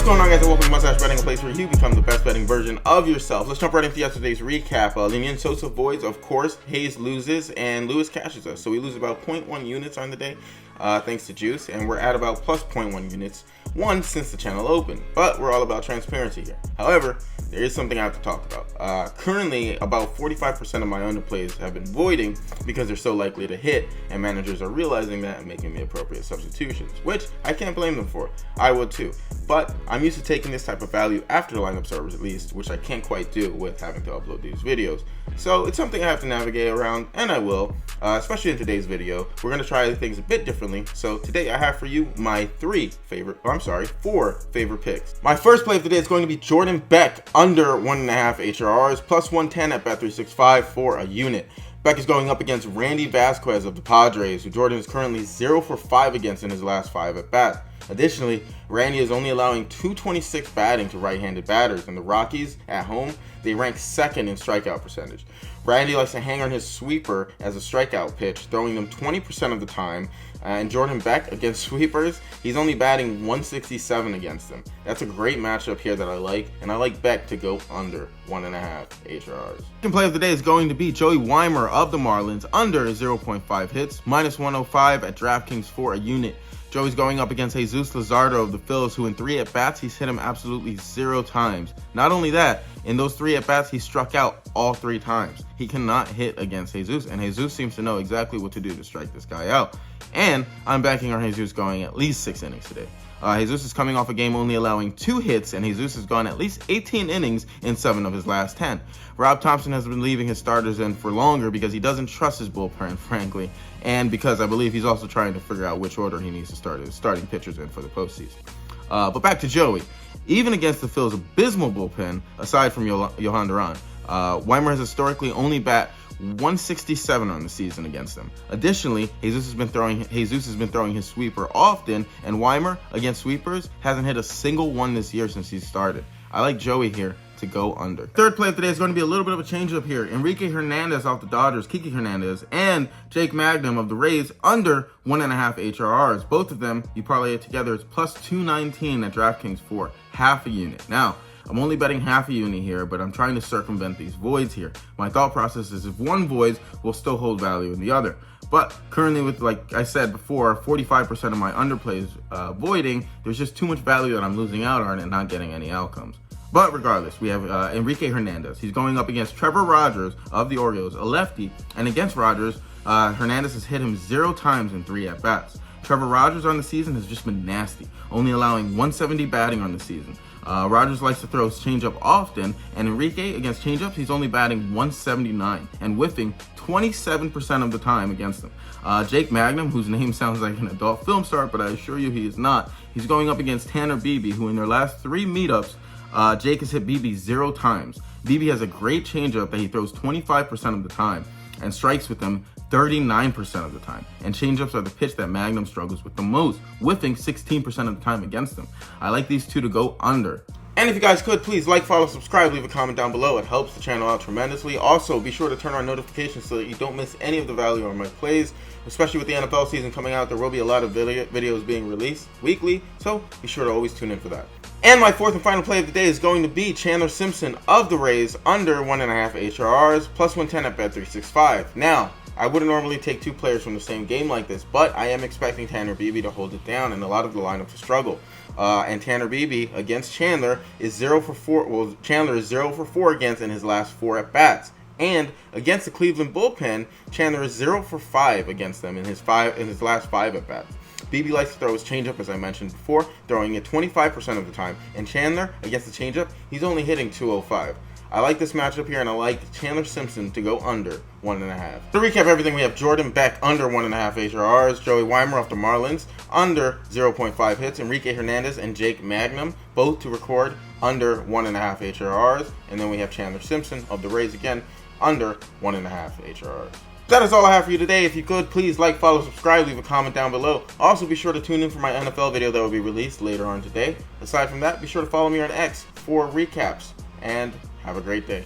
going on, guys, and welcome to Mustache Betting, a place where you become the best betting version of yourself. Let's jump right into yesterday's recap. Linian Sosa voids, of course. Hayes loses, and Lewis cashes us. So we lose about 0.1 units on the day, thanks to Juice, and we're at about plus 0.1 units, one since the channel opened. But we're all about transparency here. However, there is something I have to talk about. Currently, about 45% of my underplays have been voiding because they're so likely to hit, and managers are realizing that and making the appropriate substitutions, which I can't blame them for. I would too. But I'm used to taking this type of value after the lineup servers at least, which I can't quite do with having to upload these videos. So it's something I have to navigate around, and I will, especially in today's video. We're going to try things a bit differently. So today I have for you my four favorite picks. My first play of the day is going to be Jordan Beck under 1.5 HRRs, plus 110 at bet365 for a unit. Beck is going up against Randy Vasquez of the Padres, who Jordan is currently 0 for 5 against in his last 5 at bats. Additionally, Randy is only allowing .226 batting to right-handed batters, and the Rockies at home, they rank second in strikeout percentage. Randy likes to hang on his sweeper as a strikeout pitch, throwing them 20% of the time, and Jordan Beck against sweepers, he's only batting 167 against them. That's a great matchup here that I like, and I like Beck to go under 1.5 HRRs. Second play of the day is going to be Joey Wiemer of the Marlins under 0.5 hits, minus 105 at DraftKings for a unit. Joey's going up against Jesus Luzardo of the Phils, who in 3 at-bats, he's hit him absolutely 0 times. Not only that, in those 3 at-bats, he struck out all 3 times. He cannot hit against Jesus, and Jesus seems to know exactly what to do to strike this guy out. And I'm backing on Jesus going at least 6 innings today. Jesus is coming off a game only allowing 2 hits, and Jesus has gone at least 18 innings in 7 of his last 10. Rob Thompson has been leaving his starters in for longer because he doesn't trust his bullpen, frankly, and because I believe he's also trying to figure out which order he needs to start his starting pitchers in for the postseason. But back to Joey. Even against the Phils' abysmal bullpen, aside from Johan Duran, Wiemer has historically only bat 167 on the season against them. Additionally, Jesus has been throwing his sweeper often, and Wiemer against sweepers hasn't hit a single one this year since he started. I like Joey here to go under. Third play of the day is going to be a little bit of a change up here. Enrique Hernandez off the Dodgers, Kiki Hernandez, and Jake Magnum of the Rays under 1.5 HRRs. Both of them, you parlay it together, it's plus 219 at DraftKings for half a unit. Now, I'm only betting half a unit here, but I'm trying to circumvent these voids here. My thought process is if one voids, will still hold value in the other. But currently with, like I said before, 45% of my underplays voiding, there's just too much value that I'm losing out on and not getting any outcomes. But regardless, we have Enrique Hernandez. He's going up against Trevor Rogers of the Orioles, a lefty. And against Rogers, Hernandez has hit him 0 times in 3 at-bats. Trevor Rogers on the season has just been nasty, only allowing 170 batting on the season. Rogers likes to throw his changeup often, and Enrique against changeups, he's only batting 179 and whiffing 27% of the time against them. Jake Magnum, whose name sounds like an adult film star, but I assure you he is not. He's going up against Tanner Beebe, who in their last 3 meetups, Jake has hit Beebe 0 times. Beebe has a great changeup that he throws 25% of the time and strikes with them 39% of the time. And changeups are the pitch that Magnum struggles with the most, whiffing 16% of the time against them. I like these two to go under. And if you guys could, please like, follow, subscribe, leave a comment down below. It helps the channel out tremendously. Also, be sure to turn on notifications so that you don't miss any of the value on my plays. Especially with the NFL season coming out, there will be a lot of videos being released weekly, so be sure to always tune in for that. And my fourth and final play of the day is going to be Chandler Simpson of the Rays under 1.5 HRRs, plus 110 at bet365. Now, I wouldn't normally take 2 players from the same game like this, but I am expecting Tanner Beebe to hold it down and a lot of the lineup to struggle. And Tanner Beebe against Chandler is 0 for 4. Well, Chandler is 0 for 4 against in his last 4 at-bats. And against the Cleveland bullpen, Chandler is 0 for 5 against them in his last 5 at-bats. Beebe likes to throw his changeup, as I mentioned before, throwing it 25% of the time. And Chandler, against the changeup, he's only hitting 205. I like this matchup here, and I like Chandler Simpson to go under 1.5. To recap everything, we have Jordan Beck under 1.5 HRRs, Joey Wiemer off the Marlins under 0.5 hits, Enrique Hernandez and Jake Magnum both to record under 1.5 HRRs, and then we have Chandler Simpson of the Rays again under 1.5 HRRs. That is all I have for you today. If you could, please like, follow, subscribe, leave a comment down below. Also, be sure to tune in for my NFL video that will be released later on today. Aside from that, be sure to follow me on X for recaps, and have a great day.